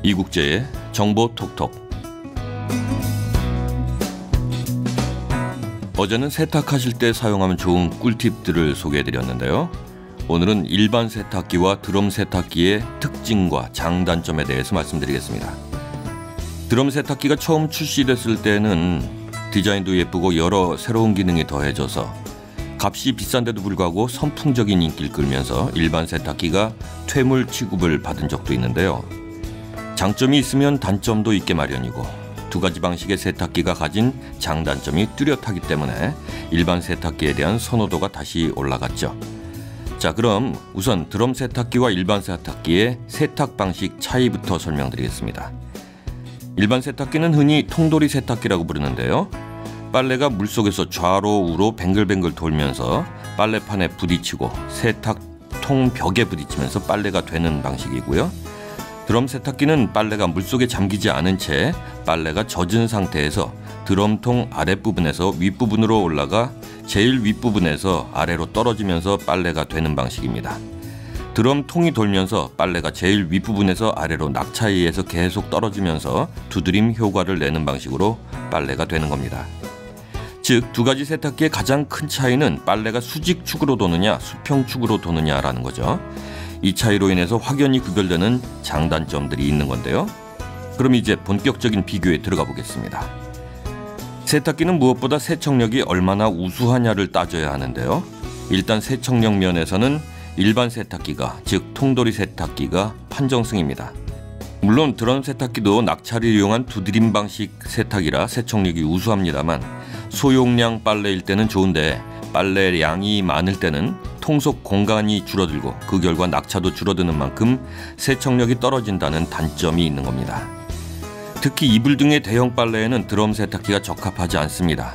이국제의 정보 톡톡. 어제는 세탁하실 때 사용하면 좋은 꿀팁들을 소개해드렸는데요. 오늘은 일반 세탁기와 드럼 세탁기의 특징과 장단점에 대해서 말씀드리겠습니다. 드럼 세탁기가 처음 출시됐을 때는 디자인도 예쁘고 여러 새로운 기능이 더해져서 값이 비싼데도 불구하고 선풍적인 인기를 끌면서 일반 세탁기가 퇴물 취급을 받은 적도 있는데요. 장점이 있으면 단점도 있게 마련이고 두 가지 방식의 세탁기가 가진 장단점이 뚜렷하기 때문에 일반 세탁기에 대한 선호도가 다시 올라갔죠. 자, 그럼 우선 드럼 세탁기와 일반 세탁기의 세탁 방식 차이부터 설명드리겠습니다. 일반 세탁기는 흔히 통돌이 세탁기라고 부르는데요. 빨래가 물속에서 좌로 우로 뱅글뱅글 돌면서 빨래판에 부딪히고 세탁통 벽에 부딪히면서 빨래가 되는 방식이고요. 드럼 세탁기는 빨래가 물속에 잠기지 않은 채 빨래가 젖은 상태에서 드럼통 아랫부분에서 윗부분으로 올라가 제일 윗부분에서 아래로 떨어지면서 빨래가 되는 방식입니다. 드럼통이 돌면서 빨래가 제일 윗부분에서 아래로 낙차에 의해서 계속 떨어지면서 두드림 효과를 내는 방식으로 빨래가 되는 겁니다. 즉, 두 가지 세탁기의 가장 큰 차이는 빨래가 수직축으로 도느냐 수평축으로 도느냐라는 거죠. 이 차이로 인해서 확연히 구별되는 장단점들이 있는 건데요. 그럼 이제 본격적인 비교에 들어가 보겠습니다. 세탁기는 무엇보다 세척력이 얼마나 우수하냐를 따져야 하는데요. 일단 세척력 면에서는 일반 세탁기가, 즉 통돌이 세탁기가 판정승입니다. 물론 드럼 세탁기도 낙차를 이용한 두드림 방식 세탁이라 세척력이 우수합니다만 소용량 빨래일 때는 좋은데 빨래량이 많을 때는 통속 공간이 줄어들고 그 결과 낙차도 줄어드는 만큼 세척력이 떨어진다는 단점이 있는 겁니다. 특히 이불 등의 대형 빨래에는 드럼 세탁기가 적합하지 않습니다.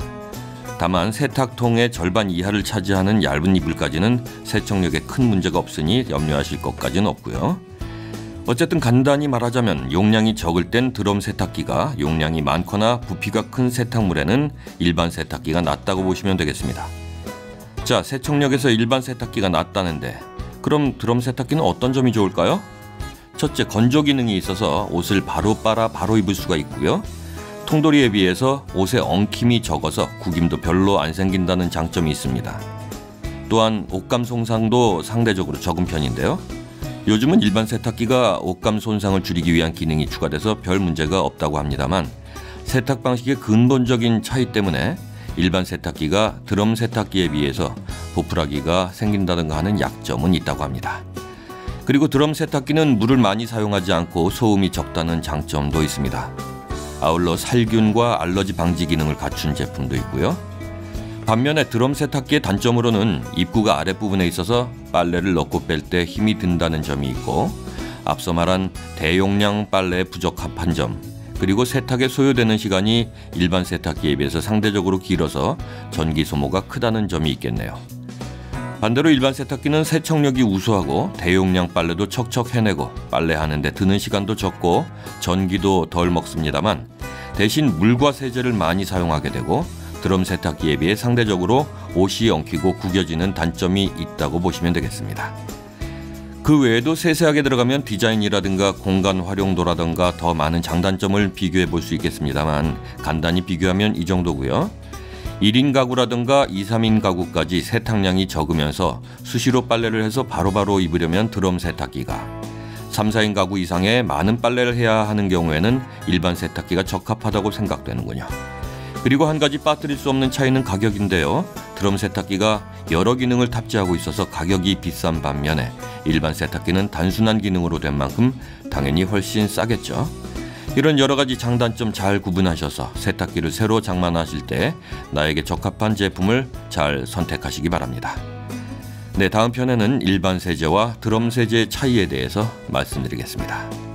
다만 세탁통의 절반 이하를 차지하는 얇은 이불까지는 세척력에 큰 문제가 없으니 염려하실 것까지는 없고요. 어쨌든 간단히 말하자면 용량이 적을 땐 드럼 세탁기가, 용량이 많거나 부피가 큰 세탁물에는 일반 세탁기가 낫다고 보시면 되겠습니다. 자, 세척력에서 일반 세탁기가 낫다는데 그럼 드럼 세탁기는 어떤 점이 좋을까요? 첫째, 건조 기능이 있어서 옷을 바로 빨아 바로 입을 수가 있고요. 통돌이에 비해서 옷에 엉킴이 적어서 구김도 별로 안 생긴다는 장점이 있습니다. 또한 옷감 손상도 상대적으로 적은 편인데요. 요즘은 일반 세탁기가 옷감 손상을 줄이기 위한 기능이 추가돼서 별 문제가 없다고 합니다만 세탁 방식의 근본적인 차이 때문에 일반 세탁기가 드럼 세탁기에 비해서 보풀하기가 생긴다든가 하는 약점은 있다고 합니다. 그리고 드럼 세탁기는 물을 많이 사용하지 않고 소음이 적다는 장점도 있습니다. 아울러 살균과 알러지 방지 기능을 갖춘 제품도 있고요. 반면에 드럼 세탁기의 단점으로는 입구가 아랫부분에 있어서 빨래를 넣고 뺄 때 힘이 든다는 점이 있고 앞서 말한 대용량 빨래에 부적합한 점, 그리고 세탁에 소요되는 시간이 일반 세탁기에 비해서 상대적으로 길어서 전기 소모가 크다는 점이 있겠네요. 반대로 일반 세탁기는 세척력이 우수하고 대용량 빨래도 척척 해내고 빨래하는 데 드는 시간도 적고 전기도 덜 먹습니다만 대신 물과 세제를 많이 사용하게 되고 드럼 세탁기에 비해 상대적으로 옷이 엉키고 구겨지는 단점이 있다고 보시면 되겠습니다. 그 외에도 세세하게 들어가면 디자인이라든가 공간 활용도라든가 더 많은 장단점을 비교해 볼 수 있겠습니다만 간단히 비교하면 이 정도고요. 1인 가구라든가 2, 3인 가구까지 세탁량이 적으면서 수시로 빨래를 해서 바로바로 입으려면 드럼 세탁기가, 3, 4인 가구 이상의 많은 빨래를 해야 하는 경우에는 일반 세탁기가 적합하다고 생각되는군요. 그리고 한 가지 빠뜨릴 수 없는 차이는 가격인데요. 드럼 세탁기가 여러 기능을 탑재하고 있어서 가격이 비싼 반면에 일반 세탁기는 단순한 기능으로 된 만큼 당연히 훨씬 싸겠죠. 이런 여러 가지 장단점 잘 구분하셔서 세탁기를 새로 장만하실 때 나에게 적합한 제품을 잘 선택하시기 바랍니다. 네, 다음 편에는 일반 세제와 드럼 세제의 차이에 대해서 말씀드리겠습니다.